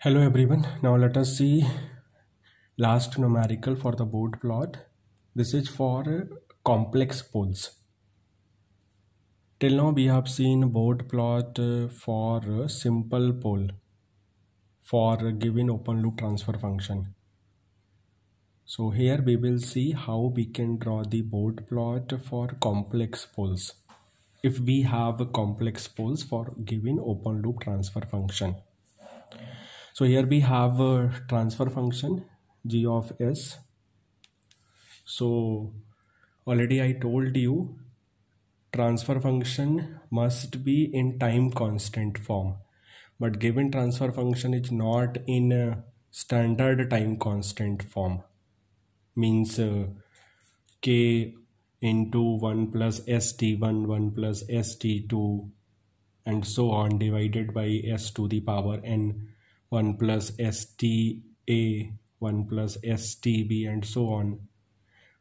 Hello everyone. Now let us see last numerical for the board plot. This is for complex poles. Till now we have seen board plot for simple pole for given open loop transfer function. So here we will see how we can draw the board plot for complex poles if we have complex poles for given open loop transfer function. So here we have a transfer function g of s. So already I told you transfer function must be in time constant form, but given transfer function is not in a standard time constant form, means k into 1 plus st1 1 plus st2 and so on divided by s to the power n 1 plus sta 1 plus stb and so on.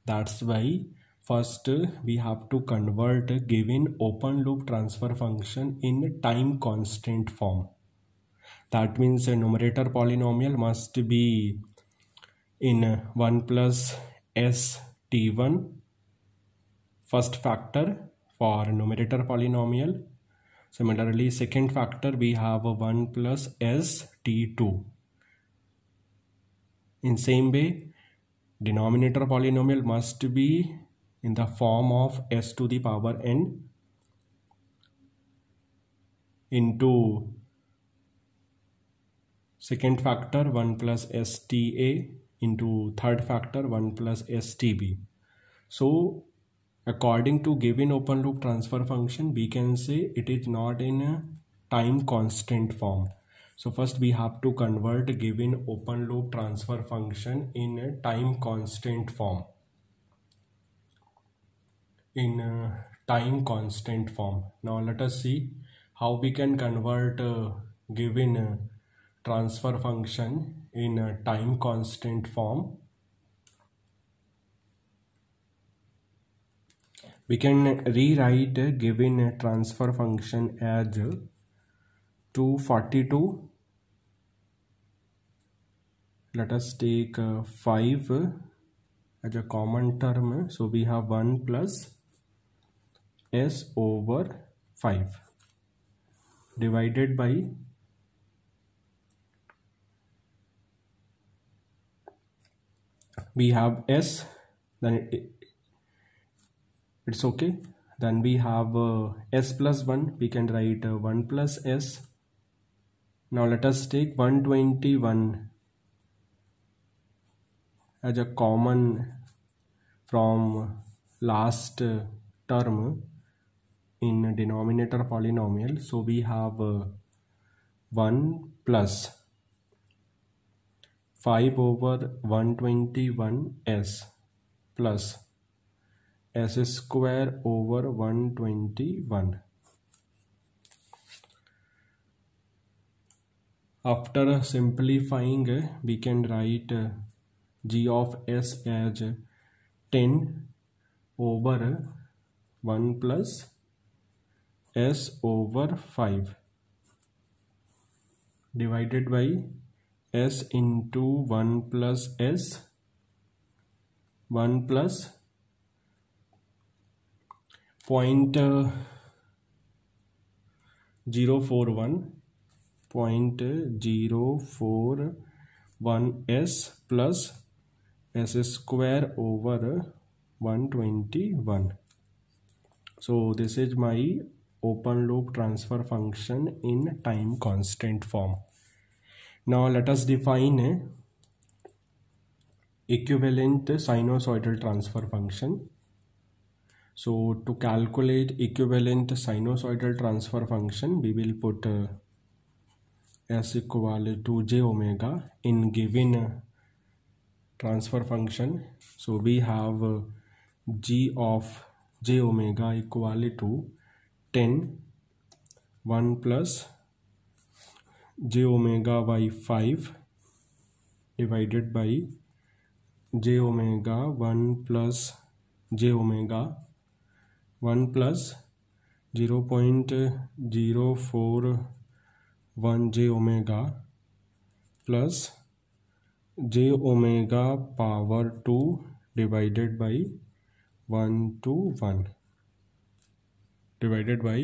That's why first we have to convert a given open loop transfer function in time constant form. That means a numerator polynomial must be in 1 plus st1 first factor for numerator polynomial. Similarly, second factor we have a 1 plus st2. In same way, denominator polynomial must be in the form of s to the power n into second factor 1 plus sta into third factor 1 plus stb. So according to given open loop transfer function, we can say it is not in a time constant form. So first we have to convert given open loop transfer function in a time constant form. Now let us see how we can convert given transfer function in a time constant form. We can rewrite a given transfer function as 242. Let us take 5 as a common term. So we have 1 plus s over 5 divided by we have s, then it's okay. Then we have s plus 1. We can write 1 plus s. Now let us take 121 as a common from last term in denominator polynomial. So we have 1 plus 5 over 121s plus s square over 121. After simplifying, we can write g of s as 10 over 1 plus s over 5 divided by s into 1 plus s 1 plus 0.041 0.041s plus s square over 121. So this is my open loop transfer function in time constant form. Now let us define equivalent sinusoidal transfer function. So to calculate equivalent sinusoidal transfer function, we will put s equal to j omega in given transfer function. So we have g of j omega equal to 10 1 plus j omega by 5 divided by j omega 1 plus j omega 1 plus 0.041 j omega plus j omega power 2 divided by 1 to 1 divided by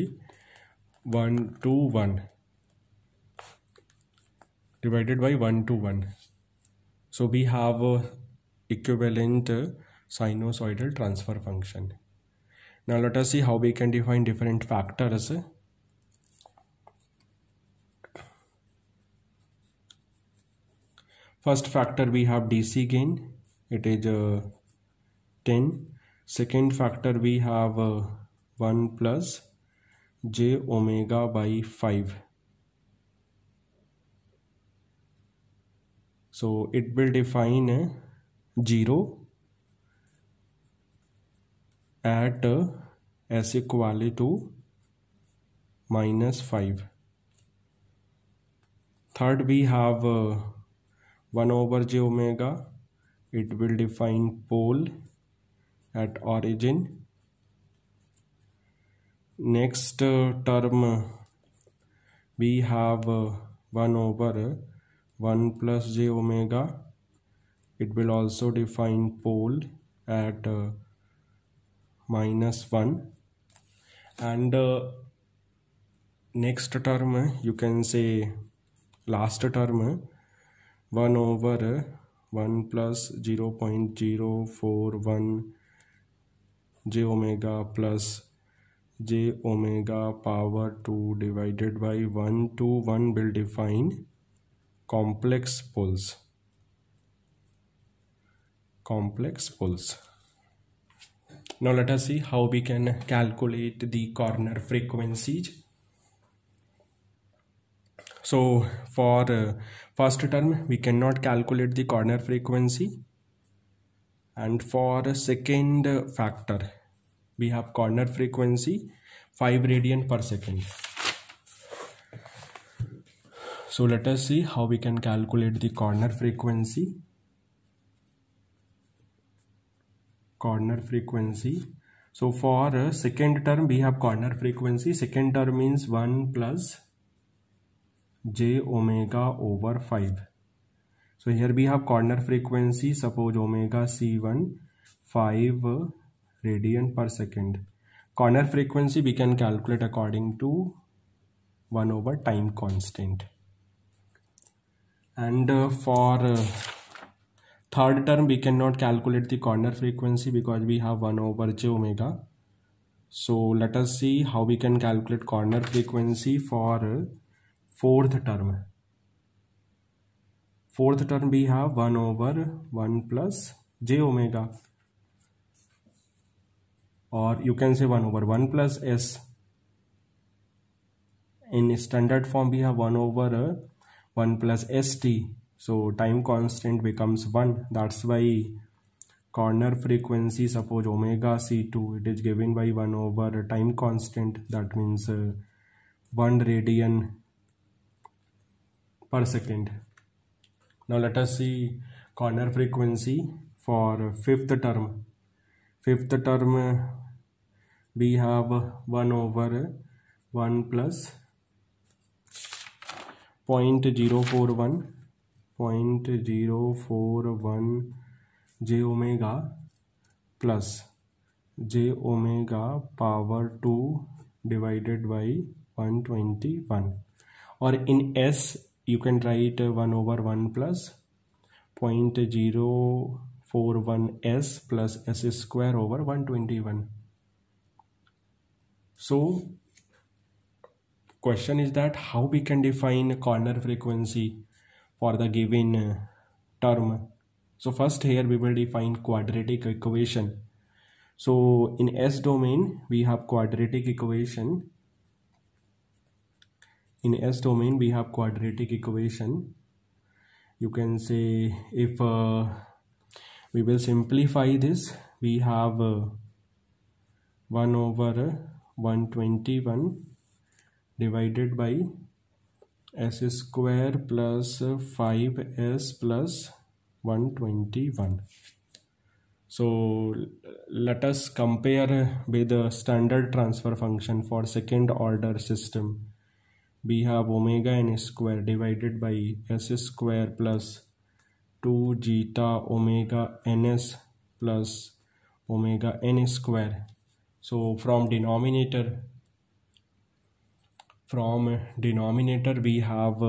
1 to 1 divided by 1 to 1. So we have a equivalent sinusoidal transfer function. Now let us see how we can define different factors. First factor we have DC gain, it is 10. Second factor we have 1 plus j omega by 5. So it will define 0 at s equal to -5. Third we have 1 over j omega. It will define pole at origin. Next term we have 1 over 1 plus j omega. It will also define pole at -1. And next term, you can say last term, 1 over 1 plus 0.041 j omega plus j omega power 2 divided by 1 to 1 will define complex poles. Now let us see how we can calculate the corner frequencies. So for first term we cannot calculate the corner frequency, and for second factor we have corner frequency 5 radian per second. So let us see how we can calculate the corner frequency. So for second term we have corner frequency. Second term means 1 plus j omega over 5. So here we have corner frequency, suppose omega c1 5 radian per second. Corner frequency we can calculate according to 1 over time constant. And for third term we cannot calculate the corner frequency because we have 1 over j omega. So let us see how we can calculate corner frequency for fourth term. Fourth term we have 1 over 1 plus j omega, or you can say 1 over 1 plus s. In standard form we have 1 over 1 plus st. So time constant becomes 1. That's why corner frequency, suppose omega c2, it is given by 1 over time constant. That means 1 radian per second. Now let us see corner frequency for fifth term. Fifth term we have 1 over 1 plus 0.041 j omega plus j omega power 2 divided by 121, or in s you can write 1 over 1 plus 0.041 s plus s square over 121. So question is that how we can define corner frequency for the given term. So first here we will define quadratic equation. So in S domain we have quadratic equation. In S domain we have quadratic equation. You can say, if we will simplify this, we have 1 over 121 divided by s square plus 5s plus 121. So let us compare with the standard transfer function for second order system. we have omega n square divided by s square plus 2 zeta omega ns plus omega n square. So from denominator we have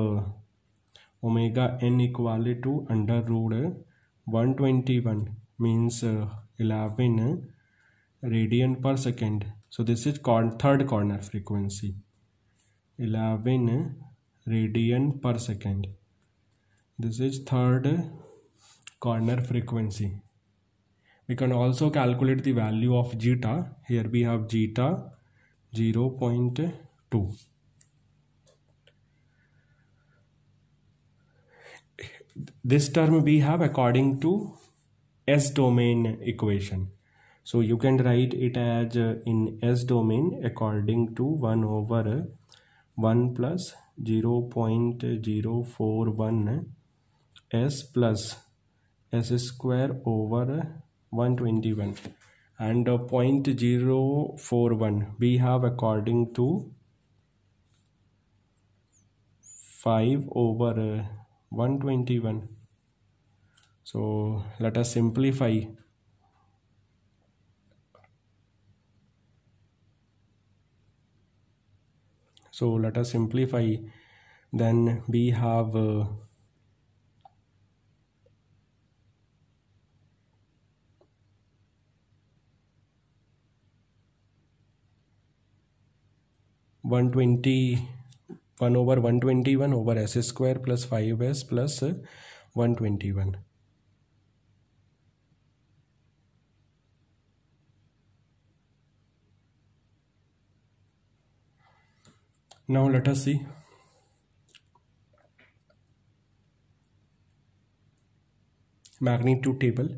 omega n equal to under root 121 means 11 radian per second. So this is third corner frequency, 11 radian per second. This is third corner frequency. We can also calculate the value of zeta. Here we have zeta 0.2. This term we have according to S domain equation. So you can write it as in S domain according to 1 over 1 plus 0.041 S plus S square over 121, and 0.041 we have according to 5 over 121. So let us simplify. Then we have 1 over 121 over s square plus 5s plus 121. Now let us see. Magnitude table.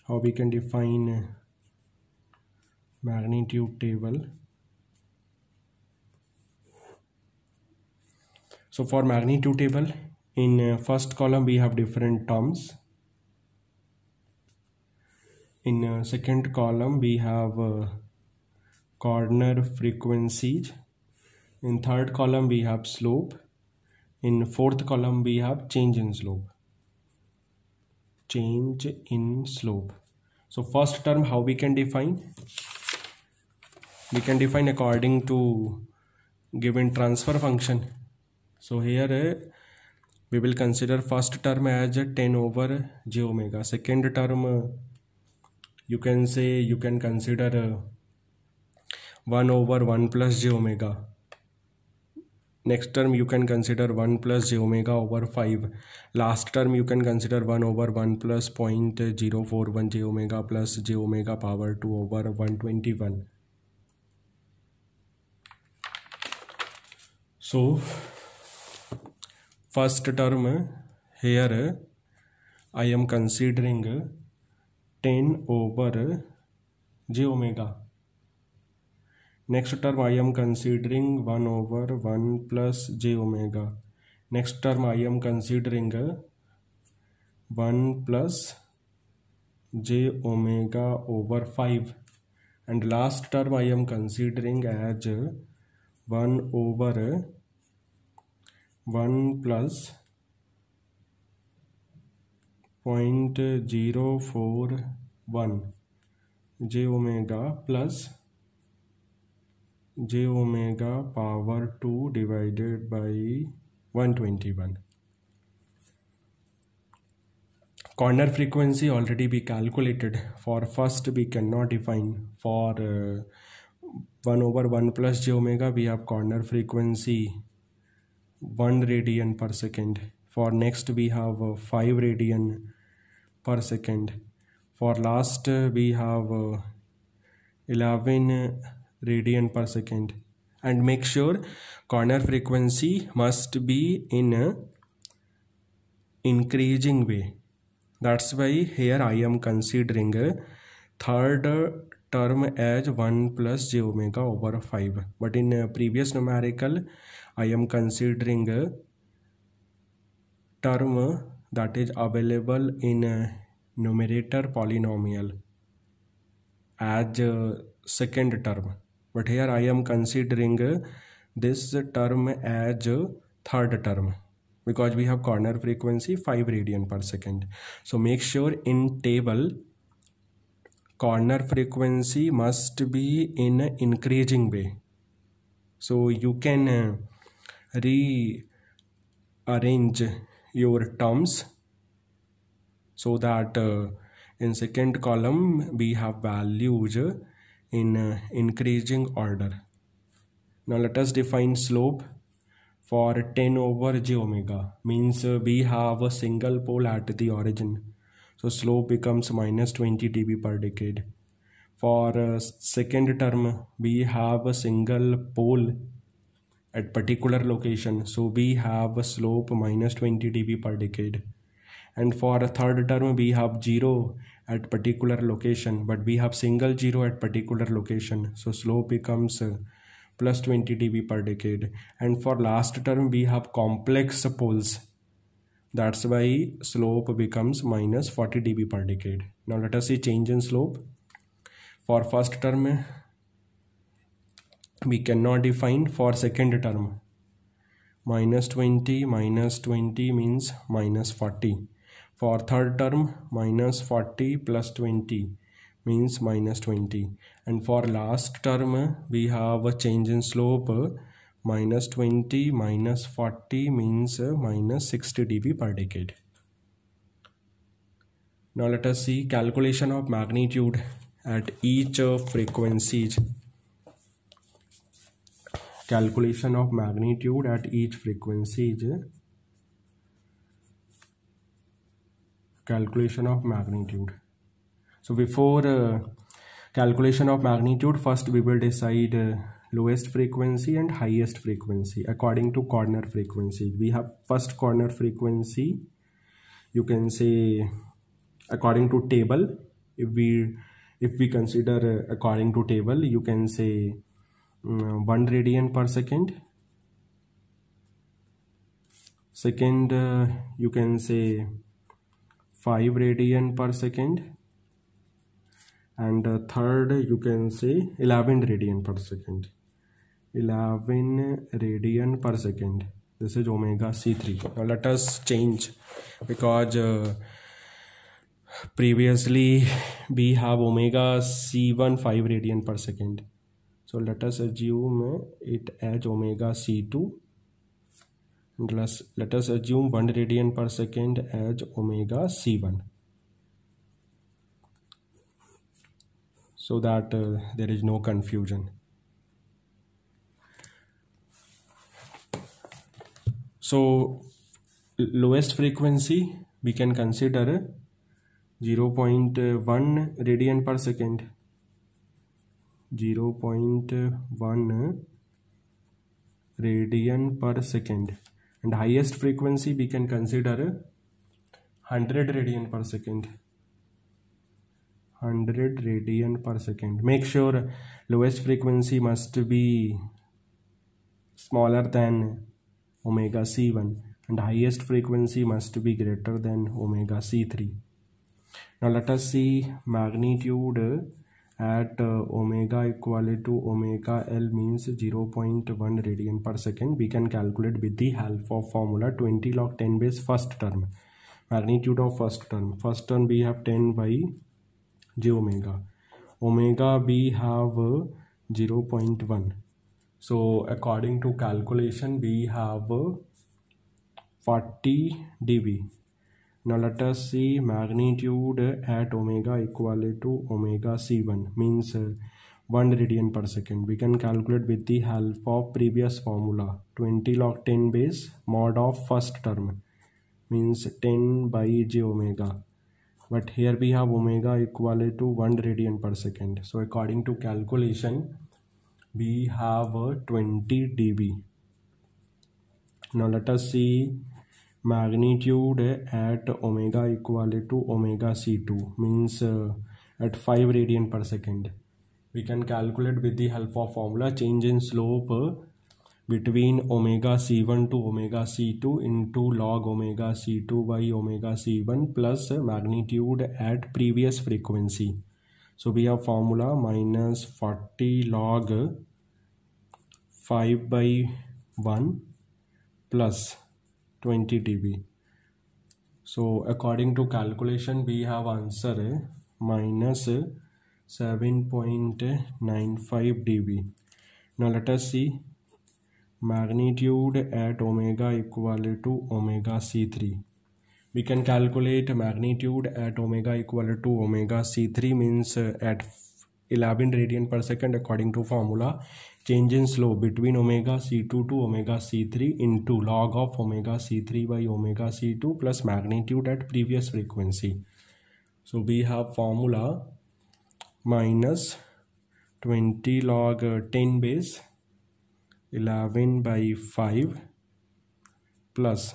How we can define magnitude table. So for magnitude table, in first column we have different terms. In second column we have corner frequencies. In third column we have slope. In fourth column we have change in slope. So first term, how we can define? We can define according to given transfer function. So here we will consider first term as 10 over j omega. Second term you can consider 1 over 1 plus j omega. Next term you can consider 1 plus j omega over 5. Last term you can consider 1 over 1 plus 0.041 j omega plus j omega power 2 over 121. So first term here I am considering 10 over j omega. Next term I am considering 1 over 1 plus j omega. Next term I am considering 1 plus j omega over 5. And last term I am considering as 1 over 1 plus 0.041 j omega plus j omega power 2 divided by 121. Corner frequency already we calculated. For first we cannot define. For 1 over 1 plus j omega we have corner frequency 1 radian per second. For next we have 5 radian per second. For last we have 11 radian per second. And make sure corner frequency must be in a increasing way. That's why here I am considering a third term as 1 plus j omega over 5. But in a previous numerical I am considering a term that is available in a numerator polynomial as a second term. but here I am considering this term as third term because we have corner frequency 5 radian per second. So make sure in table corner frequency must be in increasing way. So you can rearrange your terms so that in second column we have values in increasing order. Now let us define slope for 10 over j omega, means we have a single pole at the origin, so slope becomes minus 20 dB per decade. For second term we have a single pole at particular location, so we have a slope minus 20 dB per decade. And for a third term we have 0 at particular location, but we have single 0 at particular location, so slope becomes plus 20 dB per decade. And for last term we have complex poles, that's why slope becomes minus 40 dB per decade. Now let us see change in slope. For first term we cannot define. For second term minus 20 means minus 40. For third term minus 40 plus 20 means minus 20. And for last term we have a change in slope minus 20 minus 40 means minus 60 dB per decade. Now let us see calculation of magnitude at each frequencies. Calculation of magnitude at each frequency is calculation of magnitude. So before calculation of magnitude, first we will decide lowest frequency and highest frequency according to corner frequency. We have first corner frequency, you can say according to table. If we consider according to table, you can say 1 radian per second. Second you can say 5 radian per second, and third you can say 11 radian per second. 11 radian per second. This is omega c3. Now let us change, because previously we have omega c1 5 radian per second. So let us assume it as omega c2, and let us assume 1 radian per second as omega c1, so that there is no confusion. So lowest frequency we can consider 0.1 radian per second. 0.1 radian per second, and highest frequency we can consider 100 radian per second. 100 radian per second. Make sure lowest frequency must be smaller than omega c1 and highest frequency must be greater than omega c3. Now let us see magnitude at omega equal to omega L means 0.1 radian per second. We can calculate with the help of formula 20 log 10 base first term. Magnitude of first term. First term we have 10 by j omega. Omega we have 0.1. So according to calculation we have 40 dB. Now let us see magnitude at omega equal to omega c1 means 1 radian per second. We can calculate with the help of previous formula 20 log 10 base mod of first term means 10 by j omega. But here we have omega equal to 1 radian per second. So according to calculation we have 20 dB. Now let us see magnitude at omega equal to omega c2 means at 5 radian per second. We can calculate with the help of formula change in slope between omega c1 to omega c2 into log omega c2 by omega c1 plus magnitude at previous frequency. So we have formula minus 40 log 5 by 1 plus 20 dB. So according to calculation we have answer minus 7.95 dB. Now let us see magnitude at omega equal to omega C3. We can calculate magnitude at omega equal to omega C3 means at 11 radian per second according to formula change in slope between omega C2 to omega C3 into log of omega C3 by omega C2 plus magnitude at previous frequency. So we have formula minus 20 log 10 base 11 by 5 plus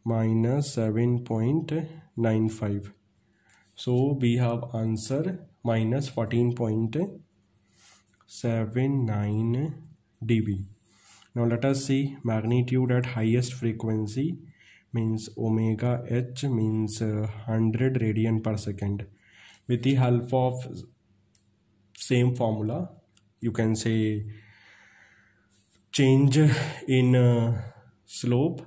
minus 7.95. So we have answer minus 14.79 dB. Now let us see magnitude at highest frequency means omega h means 100 radian per second. With the help of same formula you can say change in slope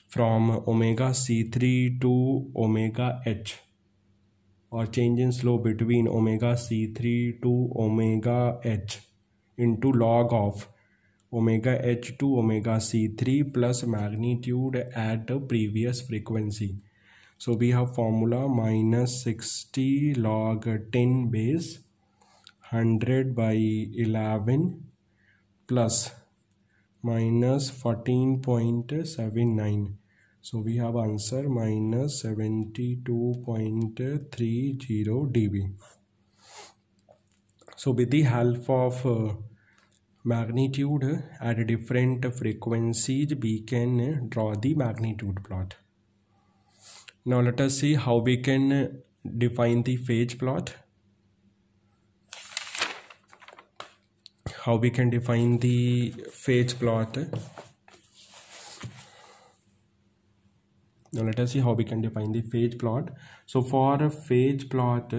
from omega C3 to omega h, or change in slope between omega C3 to omega h into log of omega h to omega C3 plus magnitude at the previous frequency. So we have formula minus 60 log 10 base 100 by 11 plus minus 14.79. So we have answer minus 72.30 dB. So with the help of magnitude at different frequencies we can draw the magnitude plot. Now let us see how we can define the phase plot. How we can define the phase plot. Now let us see how we can define the phase plot. So for a phase plot,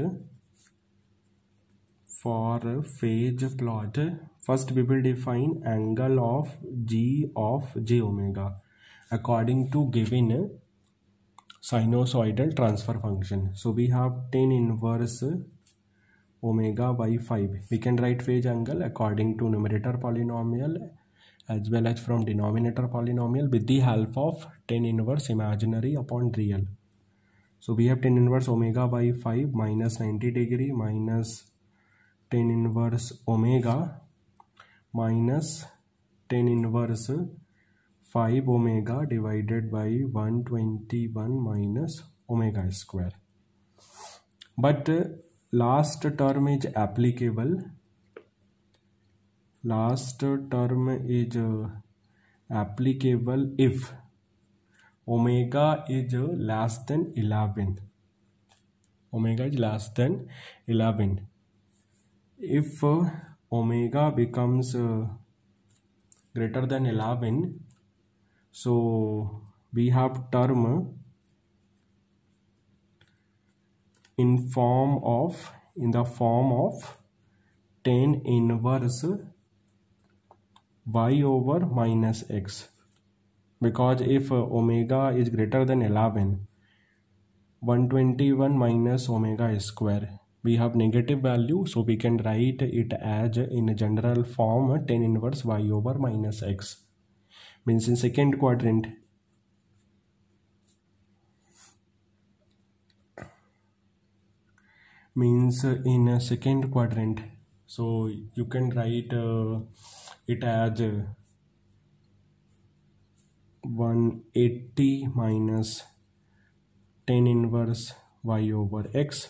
first we will define angle of G of j omega according to given sinusoidal transfer function. So we have tan inverse omega by 5. We can write phase angle according to numerator polynomial as well as from denominator polynomial with the help of tan inverse imaginary upon real. So we have tan inverse omega by 5 minus 90 degree minus tan inverse omega minus tan inverse 5 omega divided by 121 minus omega square. But last term is applicable. Last term is applicable if omega is less than 11. Omega is less than 11. If omega becomes greater than 11, so we have term in the form of tan inverse y over minus x, because if omega is greater than 11, 121 minus omega square, we have negative value, so we can write it as in a general form tan inverse y over minus x. Means in second quadrant, so you can write it as 180 minus tan inverse y over x.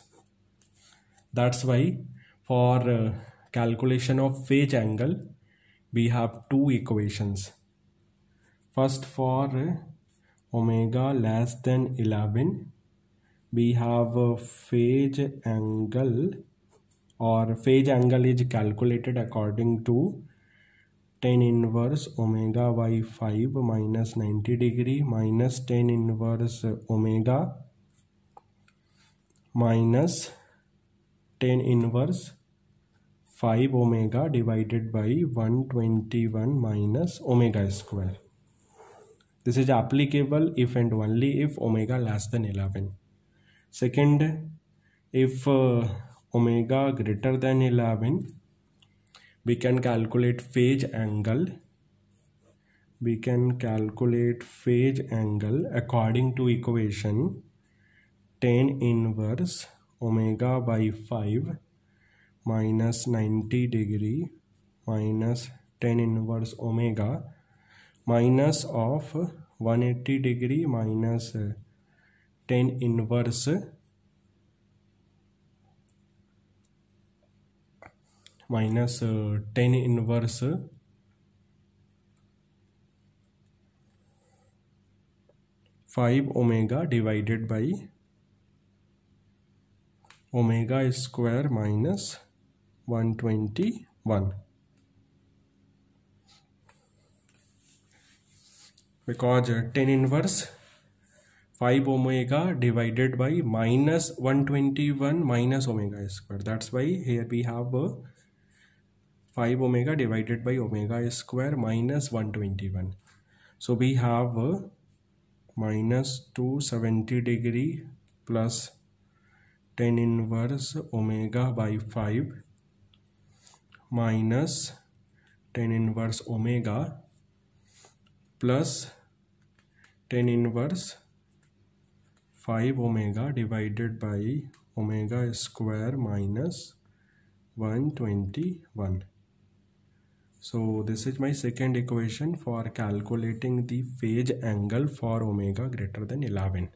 That's why for calculation of phase angle we have two equations. First, for omega less than 11 we have a phase angle, or phase angle is calculated according to tan inverse omega by 5 minus 90 degree minus tan inverse omega minus tan inverse 5 omega divided by 121 minus omega square. This is applicable if and only if omega less than 11. Second, if omega greater than 11, we can calculate phase angle. We can calculate phase angle according to equation tan inverse omega by 5 minus 90 degree minus tan inverse omega minus of 180 degree minus tan inverse minus tan inverse 5 omega divided by omega square minus 121, because tan inverse 5 omega divided by minus 121 minus omega square. That's why here we have 5 omega divided by omega square minus 121. So we have minus 270 degree plus tan inverse omega by 5 minus tan inverse omega plus tan inverse 5 omega divided by omega square minus 121. So this is my second equation for calculating the phase angle for omega greater than 11.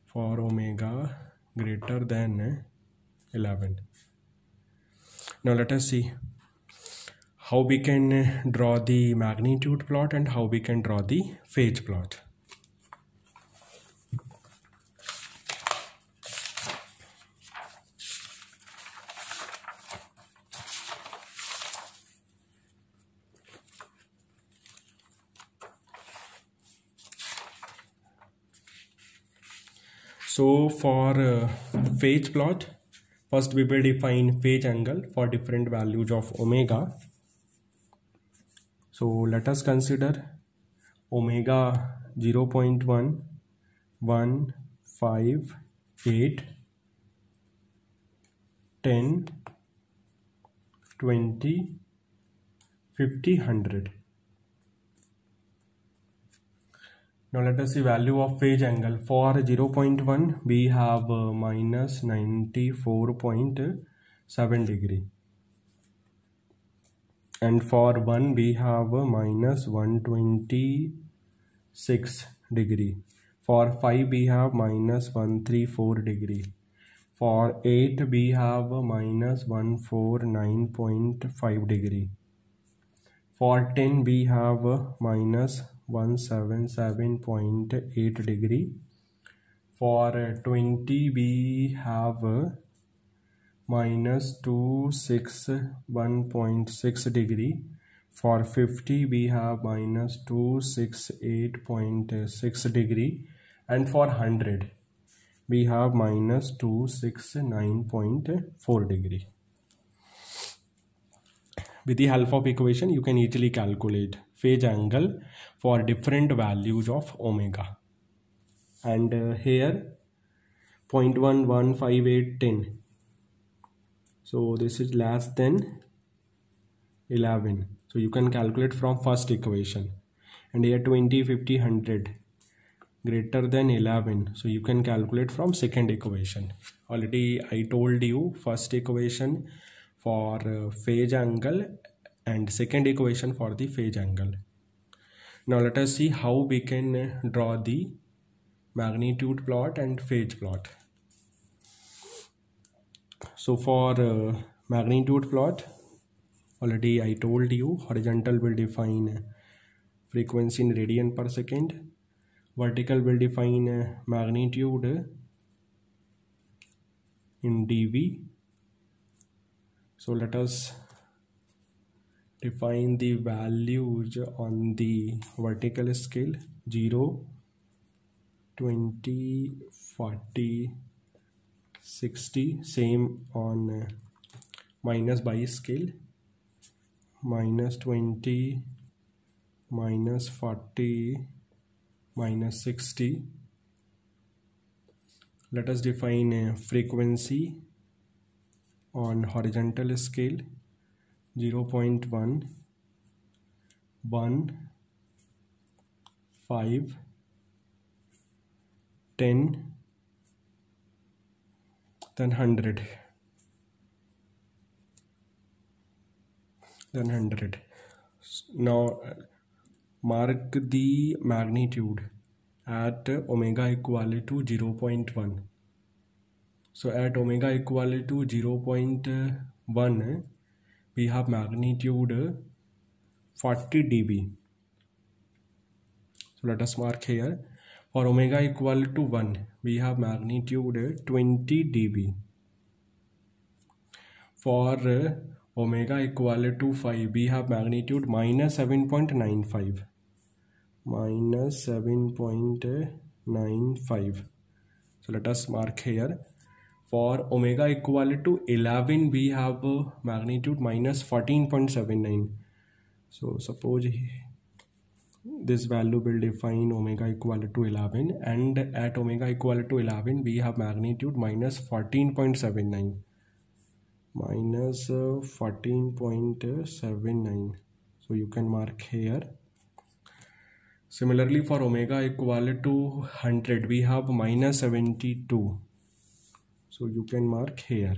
For omega greater than 11. Now let us see how we can draw the magnitude plot and how we can draw the phase plot. So for phase plot, first we will define phase angle for different values of omega. So let us consider omega 0.1, 1, 5, 8, 10, 20, 50, 100. Now let us see value of phase angle. For 0.1 we have minus 94.7 degree, and for 1 we have minus 126 degree. For 5 we have minus 134 degree. For 8 we have minus 149.5 degree. For 10 we have minus 177.8 degree. For 20 we have minus 261.6 degree. For 50 we have minus 268.6 degree, and for 100 we have minus 269.4 degree. With the help of equation, you can easily calculate phase angle for different values of omega. And here 0.1, 1, 5, 8, 10. So this is less than 11. So you can calculate from first equation. And here 20, 50, 100 greater than 11. So you can calculate from second equation. Already I told you first equation for phase angle and second equation for the phase angle. Now let us see how we can draw the magnitude plot and phase plot. So for magnitude plot, already I told you horizontal will define frequency in radian per second, vertical will define magnitude in dB. So let us define the values on the vertical scale: 0, 20, 40, 60, same on minus by scale, minus 20, minus 40, minus 60. Let us define a frequency on horizontal scale, 0.1, 1, 5, 10, then 100, then 100. Now mark the magnitude at omega equal to 0.1. So at omega equal to 0.1 we have magnitude 40 dB. So let us mark here. For omega equal to 1 we have magnitude 20 dB. For omega equal to 5 we have magnitude minus 7.95, minus 7.95. So let us mark here. For omega equal to 11 we have magnitude minus 14.79. So suppose this value will define omega equal to 11, and at omega equal to 11 we have magnitude minus 14.79, minus 14.79. so you can mark here. Similarly, for omega equal to 100 we have minus 72, so you can mark here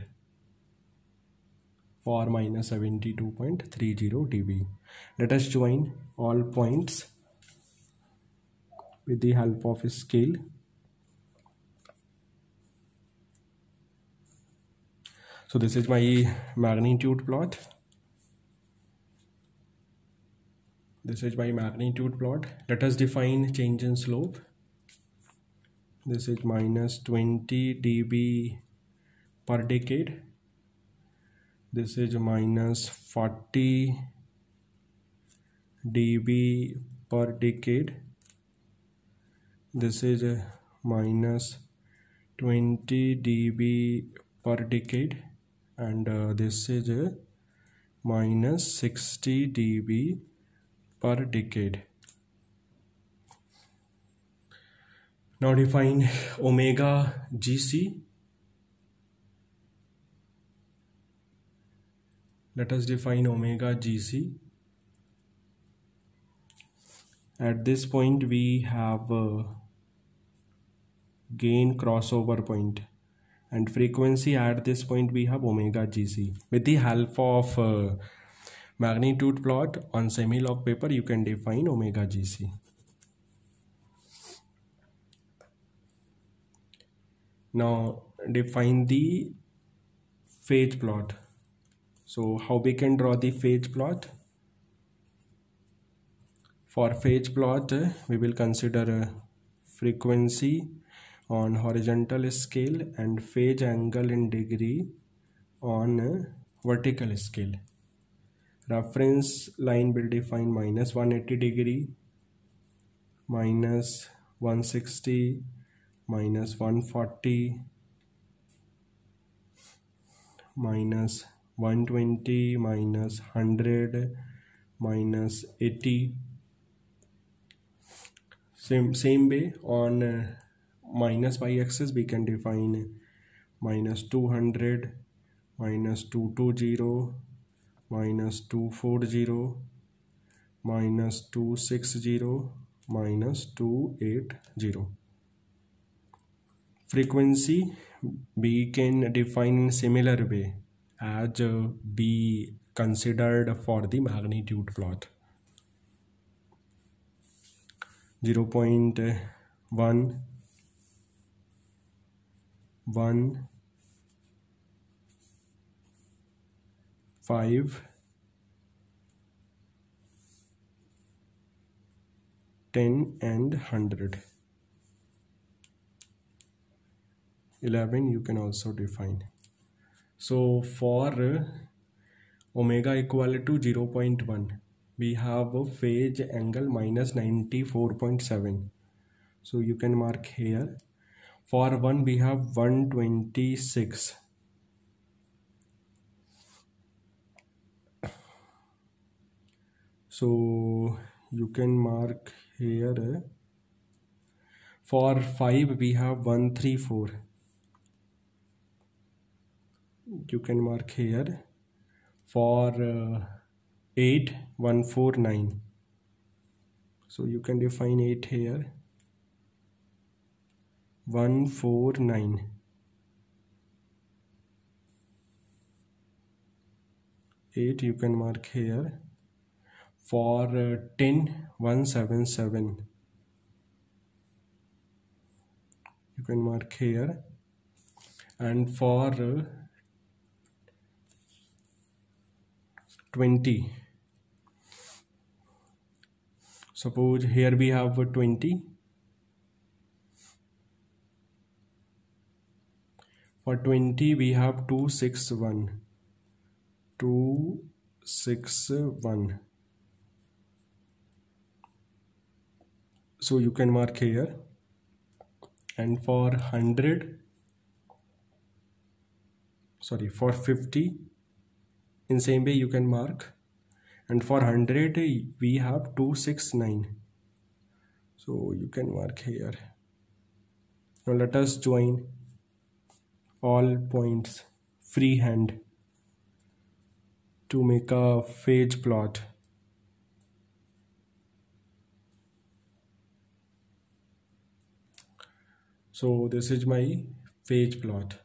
for minus 72.30 dB. Let us join all points with the help of a scale. So this is my magnitude plot. This is my magnitude plot. Let us define change in slope. This is minus 20 dB per decade. This is minus 40 dB per decade. This is minus 20 dB per decade, and this is minus 60 dB per decade. Now define omega GC. Let us define omega GC. At this point we have gain crossover point, and frequency at this point we have omega GC. With the help of magnitude plot on semi-log paper you can define omega GC. Now define the phase plot. So how we can draw the phase plot? For phase plot we will consider frequency on horizontal scale and phase angle in degree on vertical scale. Reference line will define minus 180 degree, minus 160, minus 140, minus 120, minus 100, minus 80. Same way on minus y-axis we can define minus 200, minus 220, minus 240, minus 260, minus 280. Frequency we can define in similar way as we considered for the magnitude plot. 0.1, 1, 5, 10 and 100. 11 you can also define. So for omega equal to 0.1 we have a phase angle minus 94.7, so you can mark here. For 1 we have 126. So you can mark here. For 5 we have 134. You can mark here. For 8 149. So you can define 8 here. 149. 8 you can mark here. For 10 177. You can mark here. And for 20, suppose here we have 20. For 20 we have 261. 261. So you can mark here. And for 50, in same way you can mark. And for 100 we have 269. So you can mark here. Now let us join all points freehand to make a phase plot. So this is my phase plot.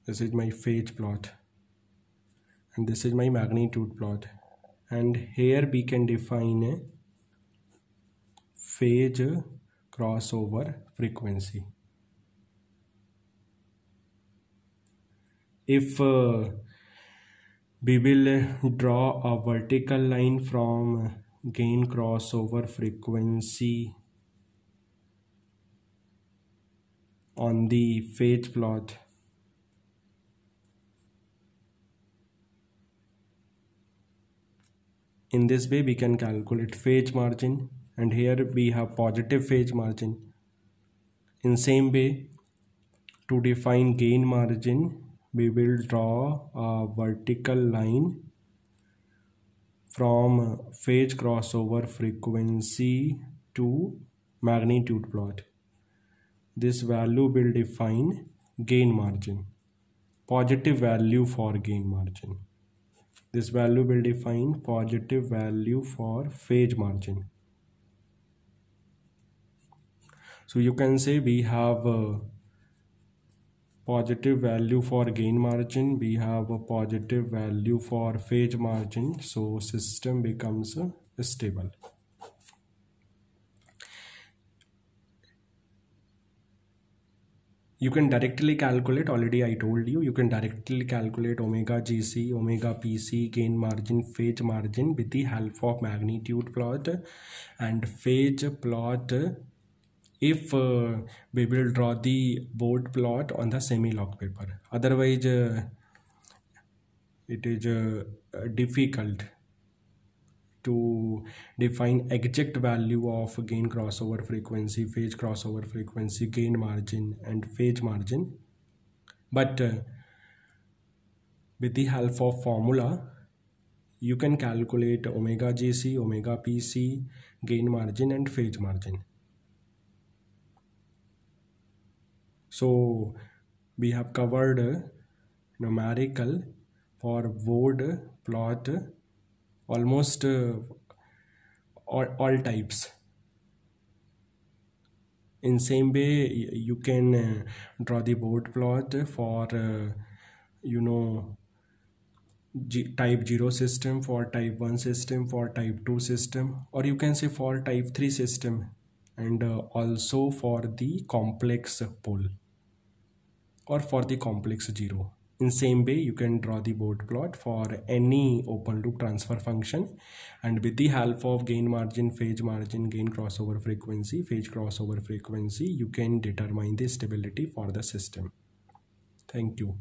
This is my phase plot. And this is my magnitude plot. And here we can define a phase crossover frequency. If we will draw a vertical line from gain crossover frequency on the phase plot, in this way we can calculate phase margin, and here we have positive phase margin. In same way, to define gain margin, we will draw a vertical line from phase crossover frequency to magnitude plot. This value will define gain margin, positive value for gain margin. This value will define positive value for phase margin. So you can say we have a positive value for gain margin, we have a positive value for phase margin, so system becomes stable. You can directly calculate, already I told you, you can directly calculate omega GC, omega PC, gain margin, phase margin with the help of magnitude plot and phase plot if we will draw the board plot on the semi-log paper. Otherwise it is difficult to define exact value of gain crossover frequency, phase crossover frequency, gain margin and phase margin. But with the help of formula, you can calculate omega GC, omega PC, gain margin and phase margin. So we have covered numerical for board plot, almost all types. In same way you can draw the board plot for type 0 system, for type 1 system, for type 2 system, or you can say for type 3 system, and also for the complex pole or for the complex 0. In same way you can draw the board plot for any open loop transfer function, and with the help of gain margin, phase margin, gain crossover frequency, phase crossover frequency, you can determine the stability for the system. Thank you.